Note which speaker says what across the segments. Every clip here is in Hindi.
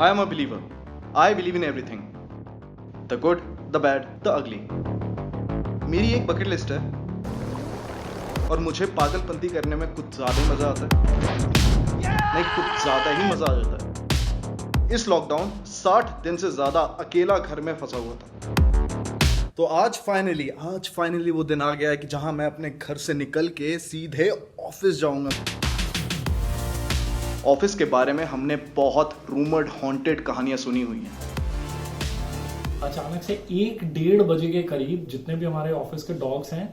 Speaker 1: I am a believer. I believe in everything. The good, the bad, the ugly. मेरी एक बकेट लिस्ट है और मुझे पागलपंती करने में कुछ ज्यादा ही मजा आता है। नहीं, कुछ ज्यादा ही मजा आ जाता है। इस लॉकडाउन 60 दिन से ज्यादा अकेला घर में फंसा हुआ था। तो आज फाइनली वो दिन आ गया है कि जहां मैं अपने घर से निकल के सीधे ऑफिस जाऊंगा। ऑफिस के बारे में हमने बहुत रूमर्ड हॉन्टेड कहानियां सुनी हुई हैं।
Speaker 2: अचानक से 1-1:30 के करीब जितने भी हमारे ऑफिस के डॉग्स हैं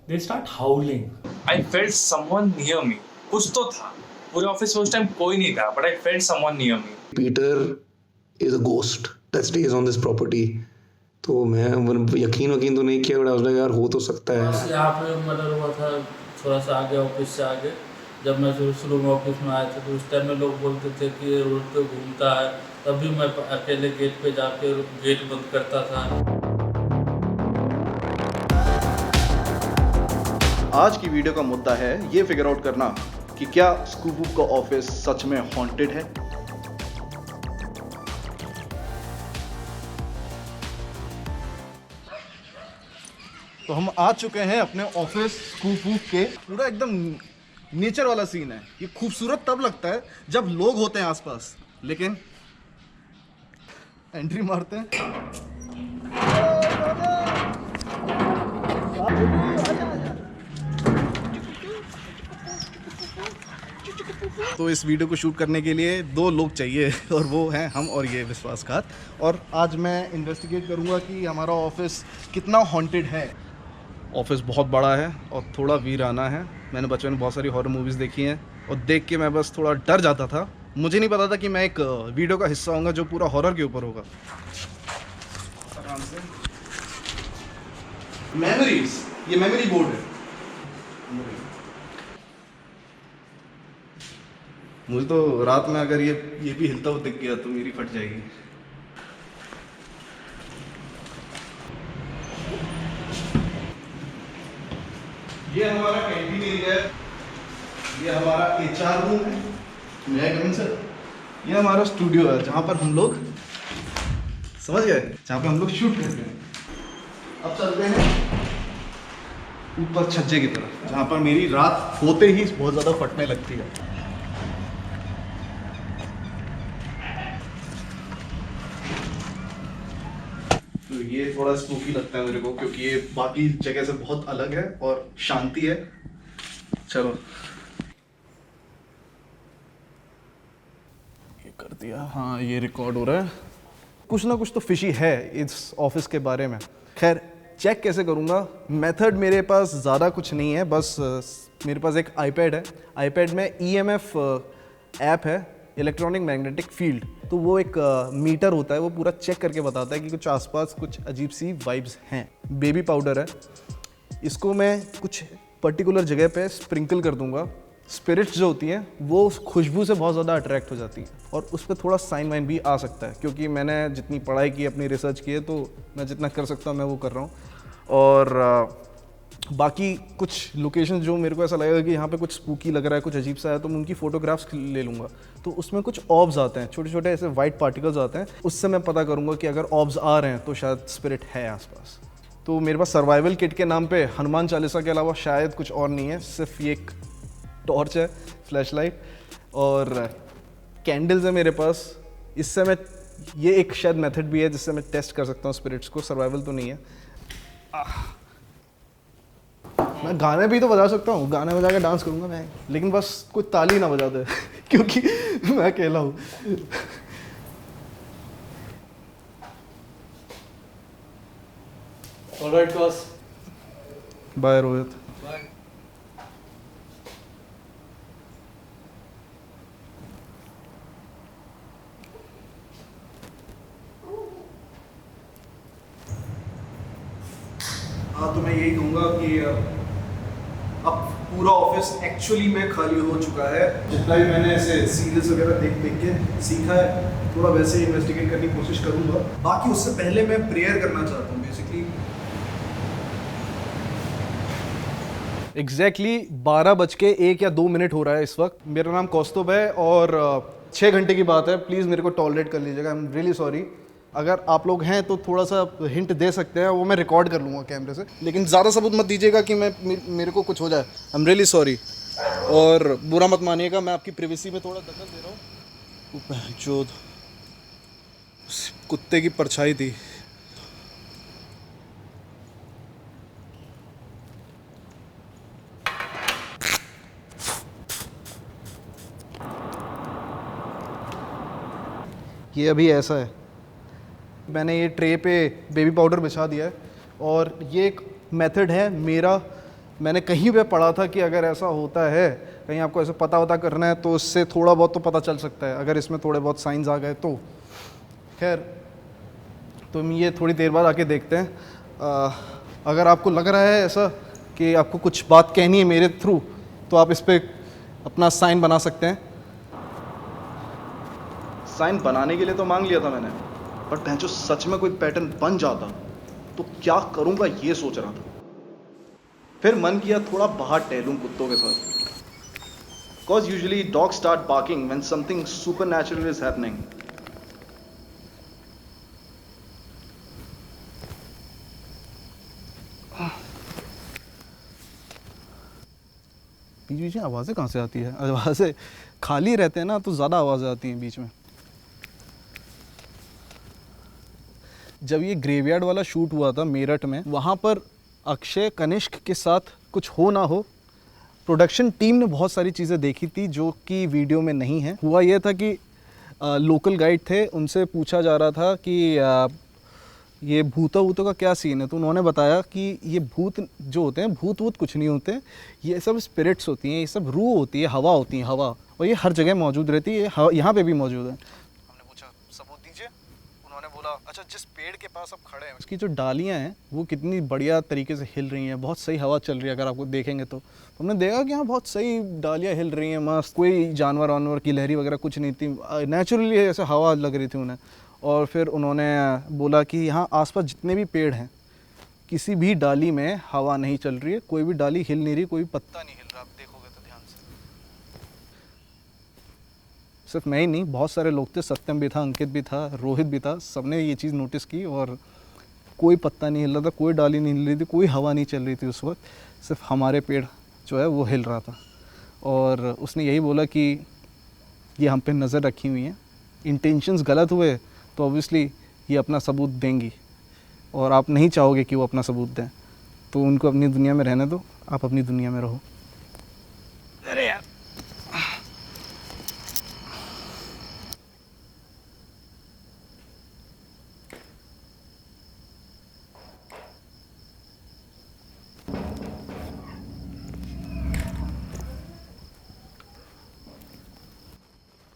Speaker 2: they start हाउलिंग।
Speaker 3: I felt someone near me. कुछ तो था, पूरे ऑफिस में उस टाइम कोई नहीं था, but I felt someone near me.
Speaker 4: Peter is a ghost that stage on this property. तो मैं यकीन तो नहीं किया, बड़ा उसने यार हो तो सकता है।
Speaker 5: यहाँ पे मर्डर हुआ था थोड़ा सा आगे, ऑफिस से आगे। जब मैं शुरू में ऑफिस में आया था तो उस टाइम में लोग बोलते थे कि ये रोड पे घूमता है, तभी मैं अकेले गेट पे जाके गेट बंद करता था।
Speaker 1: आज की वीडियो का मुद्दा है ये फिगर आउट करना कि क्या स्कूप वूप का ऑफिस सच में हॉन्टेड है। तो हम आ चुके हैं अपने ऑफिस स्कूप वूप के। पूरा एकदम नेचर वाला सीन है। ये खूबसूरत तब लगता है जब लोग होते हैं आसपास, लेकिन एंट्री मारते हैं तो इस वीडियो को शूट करने के लिए 2 लोग चाहिए और वो हैं हम और ये विश्वासघात। और आज मैं इन्वेस्टिगेट करूंगा कि हमारा ऑफिस कितना हॉन्टेड है। ऑफिस बहुत बड़ा है और थोड़ा वीराना है। मैंने बचपन में बहुत सारी हॉरर मूवीज़ देखी हैं और देख के मैं बस थोड़ा डर जाता था। मुझे नहीं पता था कि मैं एक वीडियो का हिस्सा होऊंगा जो पूरा हॉरर के ऊपर होगा। आराम से। मेमोरीज, ये मेमोरी बोर्ड है। मुझे तो रात में अगर ये भी हिलता हुआ दिख गया तो मेरी फट जाएगी। ये हमारा कैंटीन एरिया है, ये हमारा HR रूम है। मैं कमिंग सर। ये हमारा स्टूडियो है जहाँ पर हम लोग, समझ गए, जहाँ पे हम लोग शूट करते हैं। अब चलते हैं ऊपर छज्जे की तरफ, जहाँ पर मेरी रात होते ही बहुत ज़्यादा फटने लगती है। तो ये थोड़ा स्पूकी लगता है मेरे को, क्योंकि ये बाकी जगह से बहुत अलग है और शांति है। चलो ये कर दिया। हाँ, ये रिकॉर्ड हो रहा है। कुछ ना कुछ तो फिशी है इस ऑफिस के बारे में। खैर, चेक कैसे करूँगा? मेथड मेरे पास ज़्यादा कुछ नहीं है। बस मेरे पास एक आईपैड है। आईपैड में EMF ऐप है, इलेक्ट्रॉनिक मैग्नेटिक फील्ड। तो वो एक मीटर होता है, वो पूरा चेक करके बताता है कि कुछ आसपास कुछ अजीब सी वाइब्स हैं। बेबी पाउडर है, इसको मैं कुछ पर्टिकुलर जगह पे स्प्रिंकल कर दूंगा। स्पिरिट्स जो होती हैं वो उस खुशबू से बहुत ज़्यादा अट्रैक्ट हो जाती है और उस पर थोड़ा साइन वाइन भी आ सकता है। क्योंकि मैंने जितनी पढ़ाई की, अपनी रिसर्च की है, तो मैं जितना कर सकता हूँ मैं वो कर रहा हूँ। और बाकी कुछ लोकेशन जो मेरे को ऐसा लगेगा कि यहाँ पे कुछ स्पूकी लग रहा है, कुछ अजीब सा है, तो मैं उनकी फ़ोटोग्राफ्स ले लूँगा। तो उसमें कुछ ऑब्स आते हैं, छोटे छोटे ऐसे वाइट पार्टिकल्स आते हैं। उससे मैं पता करूँगा कि अगर ऑब्स आ रहे हैं तो शायद स्पिरिट है आसपास। तो मेरे पास सर्वाइवल किट के नाम पे हनुमान चालीसा के अलावा शायद कुछ और नहीं है। सिर्फ ये एक टॉर्च है, फ्लैशलाइट और कैंडल्स है मेरे पास। इससे मैं, ये एक शायद मेथड भी है जिससे मैं टेस्ट कर सकता हूँ स्पिरिट्स को। सर्वाइवल तो नहीं है। मैं गाने भी तो बजा सकता हूँ, गाने बजा के डांस करूँगा मैं, लेकिन बस कोई ताली ना बजा दे क्योंकि मैं अकेला हूँ।
Speaker 2: Alright boss,
Speaker 1: bye Rohit. हाँ, तो मैं यही कहूँगा कि अब पूरा ऑफिस एक्चुअली में खाली हो चुका है। जितना भी मैंने ऐसे सीरियल्स वगैरह देख के सीखा है, थोड़ा वैसे ही इन्वेस्टिगेट करने की कोशिश करूँगा। बाकी उससे पहले मैं प्रेयर करना चाहता हूँ बेसिकली। एग्जैक्टली 12 बज के 1 या 2 मिनट हो रहा है इस वक्त। मेरा नाम कौस्तुभ है और 6 घंटे की बात है, प्लीज़ मेरे को टॉलरेट कर लीजिएगा, आई एम रियली सॉरी। अगर आप लोग हैं तो थोड़ा सा हिंट दे सकते हैं, वो मैं रिकॉर्ड कर लूँगा कैमरे से, लेकिन ज़्यादा सबूत मत दीजिएगा कि मेरे को कुछ हो जाए। आई एम रियली सॉरी, और बुरा मत मानिएगा, मैं आपकी प्राइवेसी में थोड़ा दखल दे रहा हूँ। जो कुत्ते की परछाई थी। ये अभी ऐसा है, मैंने ये ट्रे पे बेबी पाउडर बिछा दिया है, और ये एक मेथड है मेरा। मैंने कहीं पे पढ़ा था कि अगर ऐसा होता है, कहीं आपको ऐसा पता करना है, तो इससे थोड़ा बहुत तो पता चल सकता है, अगर इसमें थोड़े बहुत साइंस आ गए तो। खैर, तो हम ये थोड़ी देर बाद आके देखते हैं। अगर आपको लग रहा है ऐसा कि आपको कुछ बात कहनी है मेरे थ्रू, तो आप इस पर अपना साइन बना सकते हैं। साइन बनाने के लिए तो मांग लिया था मैंने, पर जो सच में कोई पैटर्न बन जाता तो क्या करूंगा ये सोच रहा था। फिर मन किया थोड़ा बाहर टहलूं कुत्तों के साथ, cause usually dogs start barking when something supernatural is happening. बीच में आवाज़ें कहाँ से आती है? आवाज़ें खाली रहते हैं ना तो ज़्यादा आवाज़ें आती हैं बीच में। जब ये ग्रेवयार्ड वाला शूट हुआ था मेरठ में, वहाँ पर अक्षय कनिष्क के साथ कुछ हो ना हो, प्रोडक्शन टीम ने बहुत सारी चीज़ें देखी थी जो कि वीडियो में नहीं है। हुआ यह था कि लोकल गाइड थे, उनसे पूछा जा रहा था कि ये भूतों का क्या सीन है, तो उन्होंने बताया कि ये भूत जो होते हैं, भूत कुछ नहीं होते, ये सब स्पिरिट्स होती हैं, ये सब रूह होती है, हवा होती है, हवा, और ये हर जगह मौजूद रहती है, यहाँ पे भी मौजूद है। हमने पूछा सबूत दीजिए, उन्होंने बोला अच्छा जिस पेड़ के पास आप खड़े हैं उसकी जो डालियाँ हैं वो कितनी बढ़िया तरीके से हिल रही हैं, बहुत सही हवा चल रही है, अगर आपको देखेंगे तो हमने देखा कि हाँ बहुत सही डालियाँ हिल रही हैं, मस्त, कोई जानवर वानवर की लहरी वगैरह कुछ नहीं थी, नेचुरली ऐसे हवा लग रही थी उन्हें। और फिर उन्होंने बोला कि यहाँ आसपास जितने भी पेड़ हैं, किसी भी डाली में हवा नहीं चल रही है, कोई भी डाली हिल नहीं रही, कोई पत्ता नहीं हिल रहा, आप देखोगे तो ध्यान से। सिर्फ मैं ही नहीं, बहुत सारे लोग थे, सत्यम भी था, अंकित भी था, रोहित भी था, सबने ये चीज़ नोटिस की, और कोई पत्ता नहीं हिल रहा था, कोई डाली नहीं हिल रही थी, कोई हवा नहीं चल रही थी उस वक्त, सिर्फ हमारे पेड़ जो है वो हिल रहा था। और उसने यही बोला कि ये हम पे नज़र रखी हुई हैं, इंटेंशंस गलत हुए तो ऑब्वियसली ये अपना सबूत देंगी, और आप नहीं चाहोगे कि वो अपना सबूत दें, तो उनको अपनी दुनिया में रहने दो, आप अपनी दुनिया में रहो। अरे यार,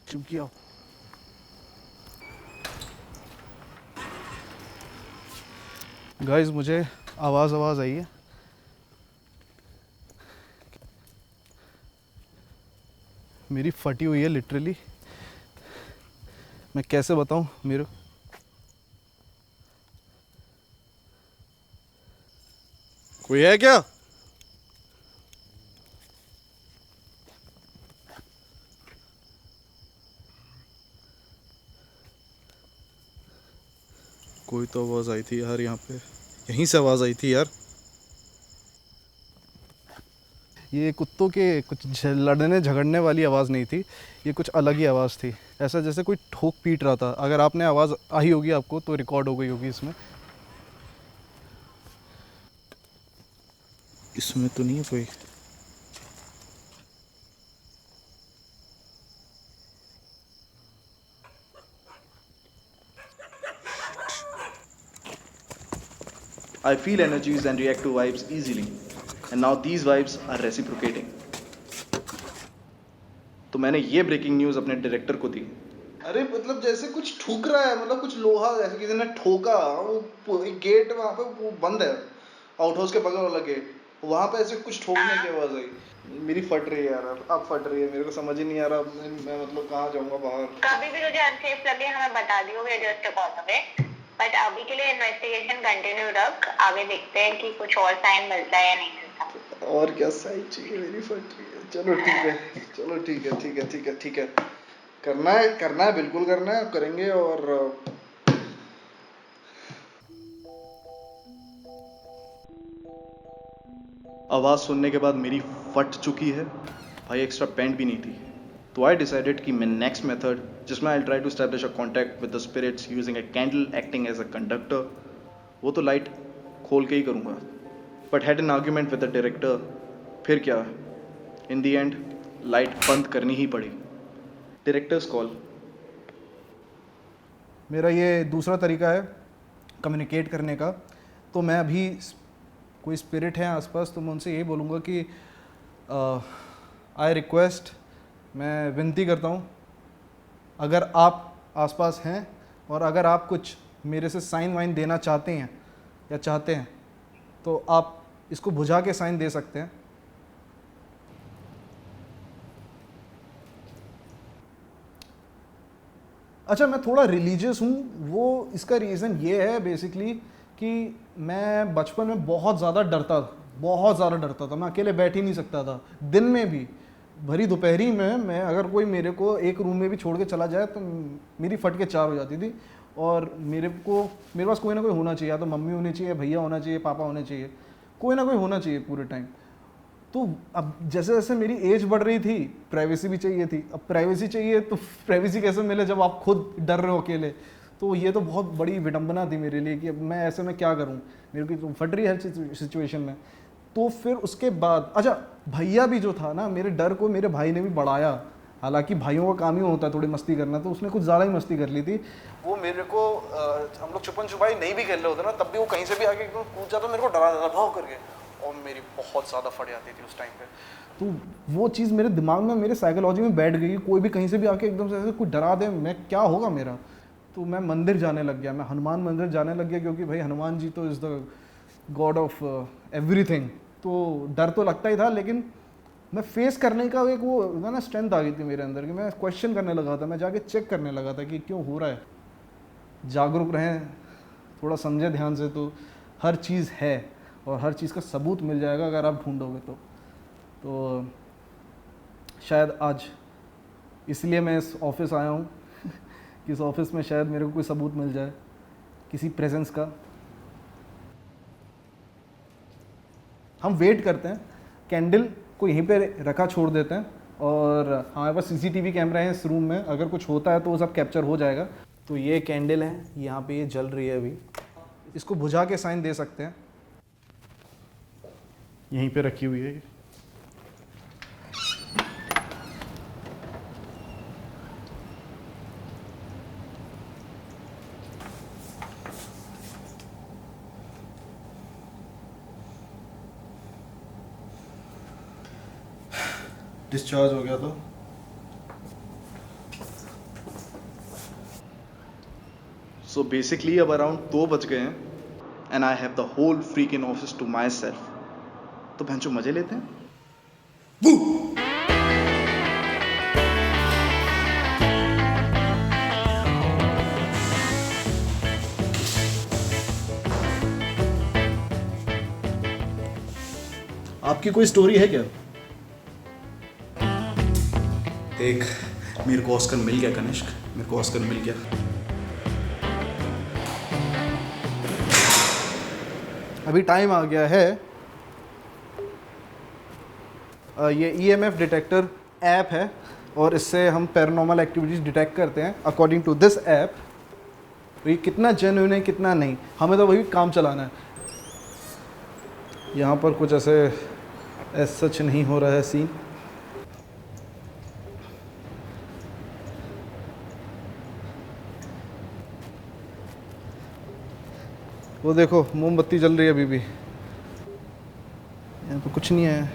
Speaker 1: चुप किया। गाइस, मुझे आवाज़ आई है, मेरी फटी हुई है लिटरली, मैं कैसे बताऊं मेरे, कोई है क्या? कोई तो आवाज़ आई थी यार, यहाँ पे यहीं से आवाज़ आई थी यार। ये कुत्तों के कुछ लड़ने झगड़ने वाली आवाज़ नहीं थी, ये कुछ अलग ही आवाज़ थी, ऐसा जैसे कोई ठोक पीट रहा था। अगर आपने आवाज़ आई होगी आपको तो रिकॉर्ड हो गई होगी इसमें तो नहीं है कोई। I feel energies and react to vibes easily, and now these vibes are reciprocating. तो मैंने ये ब्रेकिंग न्यूज़ अपने डायरेक्टर को दी। अरे मतलब जैसे कुछ ठुक रहा है, मतलब कुछ लोहा ऐसे किसी ने ठोका, वो एक गेट वहाँ पे वो बंद है, आउट हाउस के बगल वाला गेट, वहाँ पे ऐसे कुछ ठोकने की आवाज़ आई। मेरी फट रही है यार, अब फट रही है, मेरे को समझ ही नहीं आ रहा मैं मतलब कहाँ जाऊँगा बाहर।
Speaker 6: कभी भी तुझे अनसेफ लगे हमें बता दियो, we just call away, but अभी के लिए इन्वेस्टिगेशन कंटिन्यू रख, आगे देखते हैं कि कुछ और साइन मिलता है या नहीं मिलता।
Speaker 1: और क्या साइन चाहिए, मेरी फट रही है। चलो ठीक है, चलो ठीक है, ठीक है, ठीक है, ठीक है, करना है, बिल्कुल करना है, करेंगे। और आवाज़ सुनने के बाद मेरी फट चुकी है भाई, एक्स्ट्रा पेंट भी नहीं थी। तो आई डिसाइडेड कि मैं नेक्स्ट मेथड जिसमें I try to establish a contact with the spirits using a candle acting as a conductor, वो तो लाइट खोल के ही करूँगा। But had an argument with the director. फिर क्या, इन दी एंड लाइट बंद करनी ही पड़ी। Directors call. मेरा ये दूसरा तरीका है कम्युनिकेट करने का। तो मैं अभी कोई स्पिरिट है आसपास तो मैं उनसे यही बोलूँगा कि आई रिक्वेस्ट, मैं विनती करता हूँ, अगर आप आसपास हैं और अगर आप कुछ मेरे से साइन वाइन देना चाहते हैं या चाहते हैं तो आप इसको बुझा के साइन दे सकते हैं। अच्छा, मैं थोड़ा रिलीजियस हूँ, वो इसका रीज़न ये है बेसिकली कि मैं बचपन में बहुत ज़्यादा डरता था। मैं अकेले बैठ ही नहीं सकता था, दिन में भी, भरी दोपहरी में। मैं अगर कोई मेरे को एक रूम में भी छोड़ के चला जाए तो मेरी फट के 4 हो जाती थी। और मेरे पास कोई ना कोई होना चाहिए, या तो मम्मी होनी चाहिए, भैया होना चाहिए, पापा होने चाहिए, कोई ना कोई होना चाहिए पूरे टाइम। तो अब जैसे जैसे मेरी एज बढ़ रही थी, प्राइवेसी भी चाहिए थी। अब प्राइवेसी चाहिए तो प्राइवेसी कैसे मिले जब आप खुद डर रहे हो अकेले? तो ये तो बहुत बड़ी विडंबना थी मेरे लिए कि अब मैं ऐसे में क्या करूं, मेरे की तो फट रही है हर सिचुएशन में। तो फिर उसके बाद अच्छा, भैया भी जो था ना, मेरे डर को मेरे भाई ने भी बढ़ाया। हालांकि भाइयों का काम ही होता है थोड़ी मस्ती करना, तो उसने कुछ ज़्यादा ही मस्ती कर ली थी। वो मेरे को हम लोग छुपन छुपाई नहीं भी खेल रहे होते ना, तब भी वो कहीं से भी आके कूद जाता, मेरे को डरा देता भाव करके, और मेरी बहुत ज़्यादा फट जाती थी उस टाइम पे। तो वो चीज़ मेरे दिमाग में, मेरे साइकोलॉजी में बैठ गई। कोई भी कहीं से भी आके एकदम से ऐसे कोई डरा दे, मैं क्या होगा मेरा। तो मैं मंदिर जाने लग गया, मैं हनुमान मंदिर जाने लग गया, क्योंकि भाई हनुमान जी तो is the God of everything. तो डर तो लगता ही था, लेकिन मैं फेस करने का एक वो ना स्ट्रेंथ आ गई थी मेरे अंदर कि मैं क्वेश्चन करने लगा था, मैं जाके चेक करने लगा था कि क्यों हो रहा है। जागरूक रहें, थोड़ा समझे ध्यान से, तो हर चीज़ है और हर चीज़ का सबूत मिल जाएगा अगर आप ढूंढोगे तो शायद आज इसलिए मैं इस ऑफिस आया हूँ कि इस ऑफिस में शायद मेरे को कोई सबूत मिल जाए किसी प्रेजेंस का। हम वेट करते हैं, कैंडल को यहीं पे रखा छोड़ देते हैं, और हमारे पास सीसीटीवी कैमरा है इस रूम में, अगर कुछ होता है तो वो सब कैप्चर हो जाएगा। तो ये कैंडल है, यहाँ पे ये जल रही है अभी, इसको बुझा के साइन दे सकते हैं, यहीं पे रखी हुई है। डिस्चार्ज हो गया था। सो बेसिकली अब अराउंड 2 बज गए हैं and I have the whole freak in office to myself. तो भैंचो मजे लेते हैं। आपकी कोई स्टोरी है क्या? देख, मेरे को ऑस्कर मिल गया कनिष्क, मेरे को ऑस्कर मिल गया। अभी टाइम आ गया है, ये EMF डिटेक्टर ऐप है और इससे हम पैरानॉर्मल एक्टिविटीज़ डिटेक्ट करते हैं अकॉर्डिंग टू दिस ऐप। तो ये कितना जेन्युइन है कितना नहीं, हमें तो वही काम चलाना है। यहाँ पर कुछ ऐसे सच नहीं हो रहा है सीन। वो देखो मोमबत्ती जल रही है अभी भी, यहाँ पे कुछ नहीं है।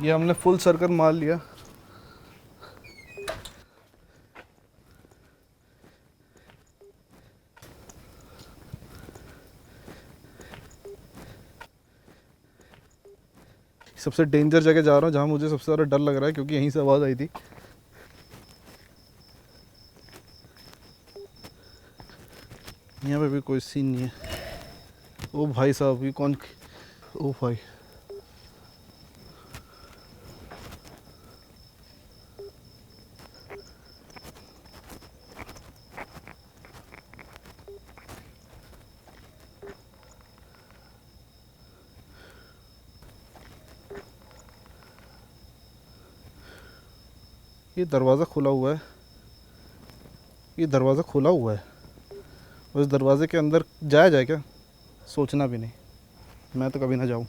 Speaker 1: ये हमने फुल सर्कल मार लिया। सबसे डेंजर जगह जा रहा हूँ जहाँ मुझे सबसे ज़्यादा डर लग रहा है, क्योंकि यहीं से आवाज़ आई थी। यहाँ पे भी कोई सीन नहीं है। ओ भाई साहब, ये कौन? ओ भाई, ये दरवाज़ा खुला हुआ है, ये दरवाज़ा खुला हुआ है और इस दरवाज़े के अंदर जाया जाए क्या? सोचना भी नहीं, मैं तो कभी ना जाऊँ।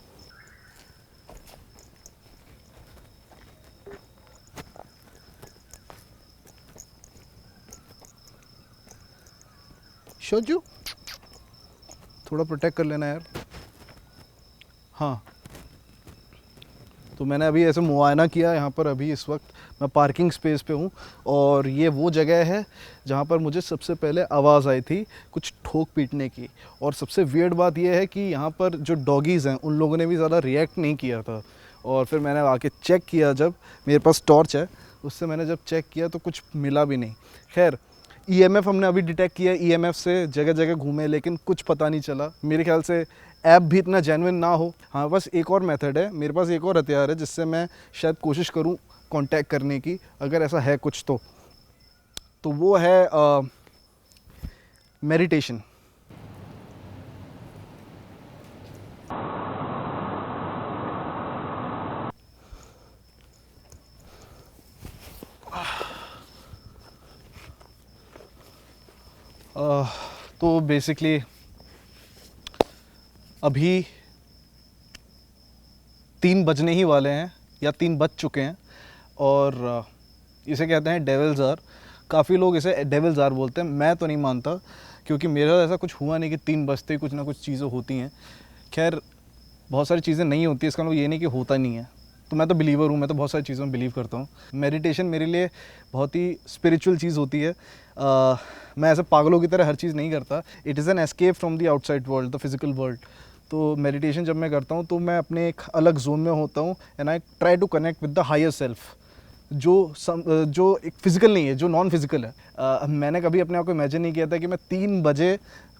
Speaker 1: शोजू थोड़ा प्रोटेक्ट कर लेना यार। हाँ, तो मैंने अभी ऐसे मुआयना किया यहाँ पर। अभी इस वक्त मैं पार्किंग स्पेस पे हूँ और ये वो जगह है जहाँ पर मुझे सबसे पहले आवाज़ आई थी कुछ ठोक पीटने की। और सबसे वियर्ड बात ये है कि यहाँ पर जो डॉगीज़ हैं उन लोगों ने भी ज़्यादा रिएक्ट नहीं किया था। और फिर मैंने आके चेक किया, जब मेरे पास टॉर्च है उससे मैंने जब चेक किया तो कुछ मिला भी नहीं। खैर, ईएमएफ हमने अभी डिटेक्ट किया, ईएमएफ से जगह जगह घूमे लेकिन कुछ पता नहीं चला। मेरे ख्याल से ऐप भी इतना जेन्युइन ना हो। हाँ, बस एक और मेथड है, मेरे पास एक और हथियार है जिससे मैं शायद कोशिश करूं कांटेक्ट करने की, अगर ऐसा है कुछ तो वो है मेडिटेशन। तो बेसिकली अभी 3 बजने ही वाले हैं या 3 बज चुके हैं और इसे कहते हैं डेविल्स आर। काफ़ी लोग इसे डेविल्स आर बोलते हैं, मैं तो नहीं मानता क्योंकि मेरे साथ ऐसा कुछ हुआ नहीं कि 3 बजते ही कुछ ना कुछ चीज़ें होती हैं। खैर, बहुत सारी चीज़ें नहीं होती, इसका मतलब ये नहीं कि होता नहीं है। तो मैं तो बिलीवर हूँ, मैं तो बहुत सारी चीज़ों में बिलीव करता हूँ। मेडिटेशन मेरे लिए बहुत ही स्पिरिचुअल चीज़ होती है। मैं ऐसे पागलों की तरह हर चीज़ नहीं करता। It is an escape from the outside world, the physical world. तो मेडिटेशन जब मैं करता हूँ तो मैं अपने एक अलग जोन में होता हूँ and I try to connect with the higher self, जो एक फिज़िकल नहीं है, जो नॉन फिज़िकल है। मैंने कभी अपने आप को इमेजिन नहीं किया था कि मैं 3 बजे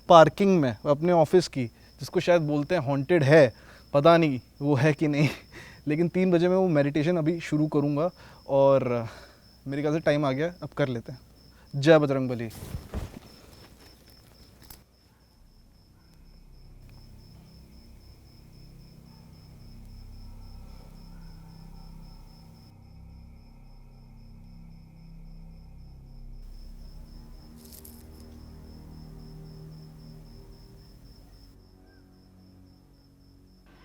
Speaker 1: पार्किंग में अपने ऑफिस की, जिसको शायद बोलते हैं हॉन्टेड है, पता नहीं वो है कि नहीं, लेकिन 3 बजे मैं वो मेडिटेशन अभी शुरू करूँगा और मेरे ख्याल से टाइम आ गया, अब कर लेते हैं। जय बजरंगबली।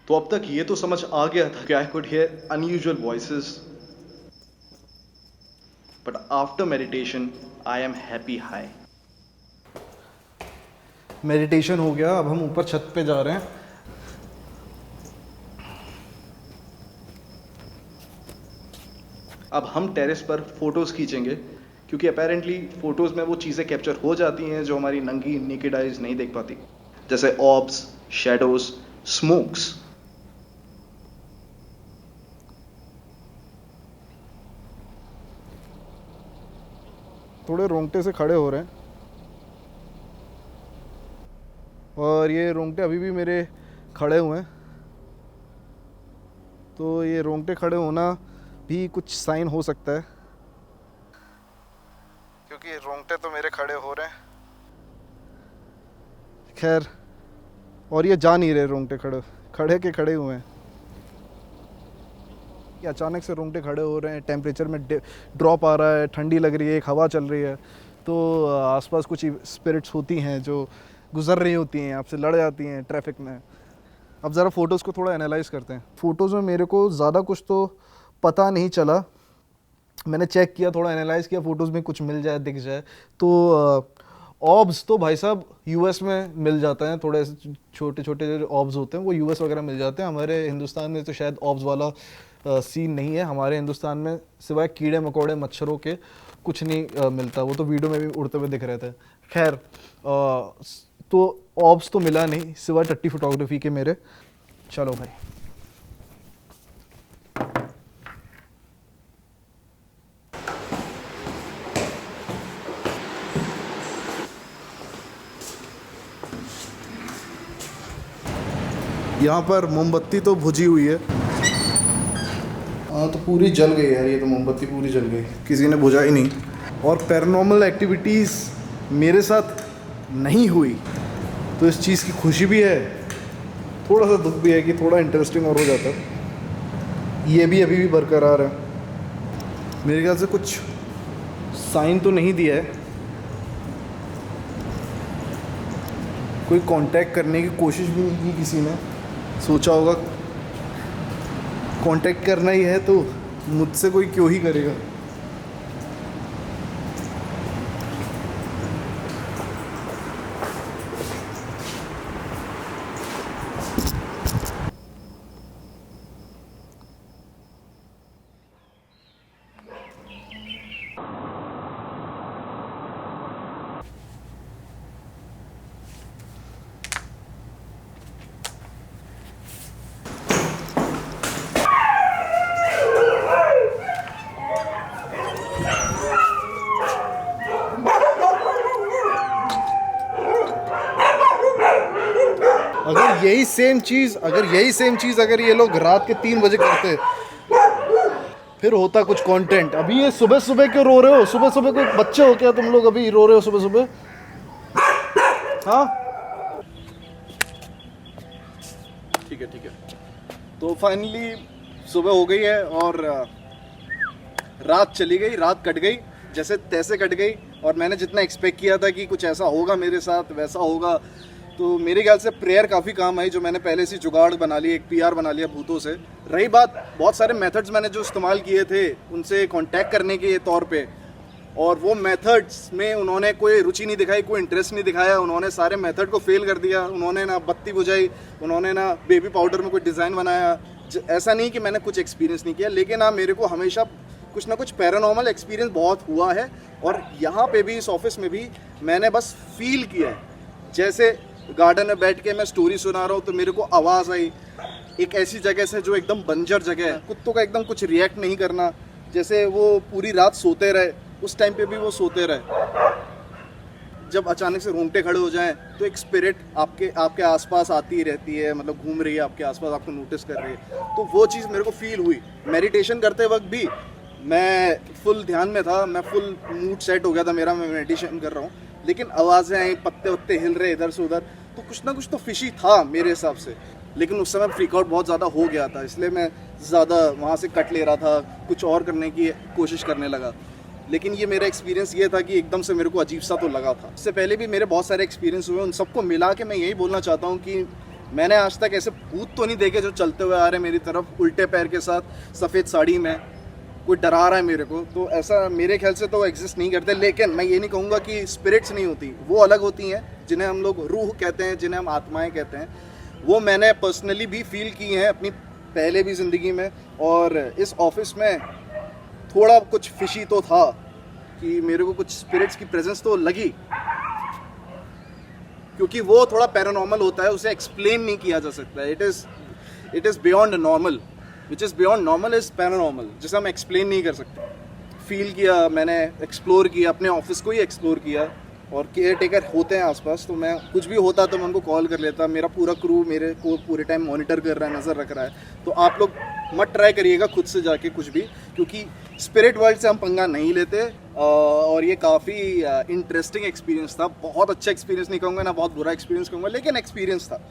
Speaker 1: तो अब तक ये तो समझ आ गया था कि I could hear unusual voices, but after meditation I am happy high. Meditation हो गया, अब हम ऊपर छत पे जा रहे हैं। अब हम टेरेस पर फोटोज खींचेंगे क्योंकि अपेरेंटली फोटोज में वो चीज़ें कैप्चर हो जाती हैं जो हमारी नंगी नेकेड आइज नहीं देख पाती, जैसे ऑब्स, शैडोज, स्मोक्स। थोड़े रोंगटे से खड़े हो रहे हैं और ये रोंगटे अभी भी मेरे खड़े हुए हैं। तो ये रोंगटे खड़े होना भी कुछ साइन हो सकता है क्योंकि रोंगटे तो मेरे खड़े हो रहे हैं। खैर, और ये जा नहीं रहे रोंगटे खड़े हुए हैं। कि अचानक से रोंगटे खड़े हो रहे हैं, टेम्परेचर में ड्रॉप आ रहा है, ठंडी लग रही है, एक हवा चल रही है, तो आसपास कुछ स्पिरिट्स होती हैं जो गुजर रही होती हैं, आपसे लड़ जाती हैं ट्रैफिक में। अब ज़रा फ़ोटोज़ को थोड़ा एनालाइज़ करते हैं। फ़ोटोज़ में मेरे को ज़्यादा कुछ तो पता नहीं चला। मैंने चेक किया, थोड़ा एनालाइज़ किया, फ़ोटोज़ में कुछ मिल जाए, दिख जाए। तो ऑब्स तो भाई साहब यूएस में मिल जाता है, थोड़े छोटे छोटे जो ऑब्स होते हैं वो यूएस वगैरह मिल जाते हैं। हमारे हिंदुस्तान में तो शायद ऑब्स वाला सीन नहीं है। हमारे हिंदुस्तान में सिवाय कीड़े मकोड़े मच्छरों के कुछ नहीं मिलता। वो तो वीडियो में भी उड़ते हुए दिख रहे थे। खैर, तो ऑब्स तो मिला नहीं सिवाय टट्टी फोटोग्राफी के मेरे। चलो भाई, यहाँ पर मोमबत्ती तो बुझी हुई है। हाँ, तो पूरी जल गई यार, ये तो मोमबत्ती पूरी जल गई, किसी ने बुझा ही नहीं। और पैरानॉर्मल एक्टिविटीज़ मेरे साथ नहीं हुई, तो इस चीज़ की खुशी भी है, थोड़ा सा दुख भी है कि थोड़ा इंटरेस्टिंग और हो जाता। ये भी अभी भी बरकरार है। मेरे ख्याल से कुछ साइन तो नहीं दिया है, कोई कांटेक्ट करने की कोशिश भी नहीं की किसी ने। सोचा होगा कांटेक्ट करना ही है तो मुझसे कोई क्यों ही करेगा। अगर यही सेम चीज़ अगर ये लोग रात के 3 बजे करते फिर होता कुछ कंटेंट। अभी ये सुबह सुबह क्यों रो रहे हो? सुबह सुबह कोई बच्चे हो क्या तुम लोग? अभी रो रहे हो सुबह सुबह? हाँ ठीक है। तो फाइनली सुबह हो गई है और रात चली गई, रात कट गई, जैसे तैसे कट गई। और मैंने जितना एक्सपेक्ट किया था कि कुछ ऐसा होगा मेरे साथ वैसा होगा, तो मेरे ख्याल से प्रेयर काफ़ी काम आई, जो मैंने पहले से जुगाड़ बना लिया, एक पीआर बना लिया भूतों से। रही बात बहुत सारे मेथड्स मैंने जो इस्तेमाल किए थे उनसे कांटेक्ट करने के तौर पे, और वो मेथड्स में उन्होंने कोई रुचि नहीं दिखाई, कोई इंटरेस्ट नहीं दिखाया। उन्होंने सारे मेथड को फेल कर दिया। उन्होंने ना बत्ती बुझाई, उन्होंने ना बेबी पाउडर में कोई डिज़ाइन बनाया। ऐसा नहीं कि मैंने कुछ एक्सपीरियंस नहीं किया, लेकिन हाँ मेरे को हमेशा कुछ ना कुछ पैरानॉर्मल एक्सपीरियंस बहुत हुआ है। और यहाँ पे भी, इस ऑफिस में भी मैंने बस फील किया है। जैसे गार्डन में बैठ के मैं स्टोरी सुना रहा हूँ तो मेरे को आवाज़ आई एक ऐसी जगह से जो एकदम बंजर जगह है, कुत्तों का एकदम कुछ रिएक्ट नहीं करना, जैसे वो पूरी रात सोते रहे, उस टाइम पे भी वो सोते रहे। जब अचानक से रोंगटे खड़े हो जाएं तो एक स्पिरिट आपके आसपास आती रहती है, मतलब घूम रही है आपके आसपास, आपको नोटिस कर रही है। तो वो चीज़ मेरे को फील हुई। मेडिटेशन करते वक्त भी मैं फुल ध्यान में था, मैं फुल मूड सेट हो गया था मेरा, मैं मेडिटेशन कर रहा हूँ, लेकिन आवाज़ें आई, पत्ते वत्ते हिल रहे इधर से उधर, तो कुछ ना कुछ तो फिशी था मेरे हिसाब से। लेकिन उस समय फ्रीक आउट बहुत ज़्यादा हो गया था, इसलिए मैं ज़्यादा वहाँ से कट ले रहा था, कुछ और करने की कोशिश करने लगा। लेकिन ये मेरा एक्सपीरियंस ये था कि एकदम से मेरे को अजीब सा तो लगा था। इससे पहले भी मेरे बहुत सारे एक्सपीरियंस हुए, उन सबको मिला के मैं यही बोलना चाहता हूँ कि मैंने आज तक ऐसे भूत तो नहीं देखे जो चलते हुए आ रहे हैं मेरी तरफ उल्टे पैर के साथ, सफ़ेद साड़ी में, कोई डरा रहा है मेरे को, तो ऐसा मेरे ख्याल से तो एग्जिस्ट नहीं करते। लेकिन मैं ये नहीं कहूँगा कि स्पिरिट्स नहीं होती, वो अलग होती हैं, जिन्हें हम लोग रूह कहते हैं, जिन्हें हम आत्माएं कहते हैं। वो मैंने पर्सनली भी फील की हैं अपनी पहले भी ज़िंदगी में। और इस ऑफिस में थोड़ा कुछ फिशी तो था कि मेरे को कुछ स्पिरिट्स की प्रेजेंस तो लगी, क्योंकि वो थोड़ा पैरानॉर्मल होता है, उसे एक्सप्लेन नहीं किया जा सकता। It is beyond normal, which is beyond normal is paranormal, जिसे हम एक्सप्लेन नहीं कर सकते। फील किया मैंने, एक्सप्लोर किया, अपने ऑफिस को ही एक्सप्लोर किया। और केयर टेकर होते हैं आसपास, तो मैं कुछ भी होता तो मैं उनको कॉल कर लेता। मेरा पूरा क्रू मेरे को पूरे टाइम मॉनिटर कर रहा है, नज़र रख रहा है। तो आप लोग मत ट्राई करिएगा खुद से जाके कुछ भी, क्योंकि स्पिरिट वर्ल्ड से हम पंगा नहीं लेते। और ये काफ़ी इंटरेस्टिंग एक्सपीरियंस था। बहुत अच्छा एक्सपीरियंस नहीं कहूँगा, ना बहुत बुरा एक्सपीरियंस कहूँगा, लेकिन एक्सपीरियंस था।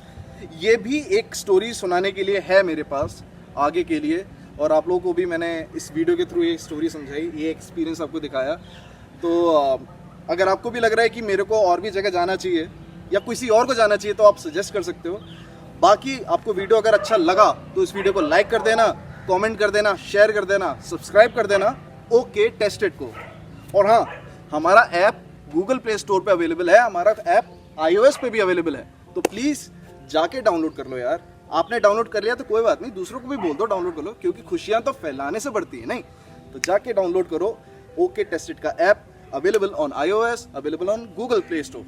Speaker 1: ये भी एक स्टोरी सुनाने के लिए है मेरे पास आगे के लिए, और आप लोगों को भी मैंने इस वीडियो के थ्रू ये स्टोरी समझाई, ये एक्सपीरियंस आपको दिखाया। तो अगर आपको भी लग रहा है कि मेरे को और भी जगह जाना चाहिए या किसी और को जाना चाहिए, तो आप सजेस्ट कर सकते हो। बाकी आपको वीडियो अगर अच्छा लगा तो इस वीडियो को लाइक कर देना, कमेंट कर देना, शेयर कर देना, सब्सक्राइब कर देना ओके टेस्टेड को। और हाँ, हमारा ऐप गूगल प्ले स्टोर पे अवेलेबल है, हमारा ऐप iOS पे भी अवेलेबल है, तो प्लीज़ जाके डाउनलोड कर लो यार। आपने डाउनलोड कर लिया तो कोई बात नहीं, दूसरों को भी बोल दो डाउनलोड कर लो, क्योंकि खुशियाँ तो फैलाने से बढ़ती है नहीं। तो जाके डाउनलोड करो ओके टेस्टेड का app, available on iOS, available on Google Play Store.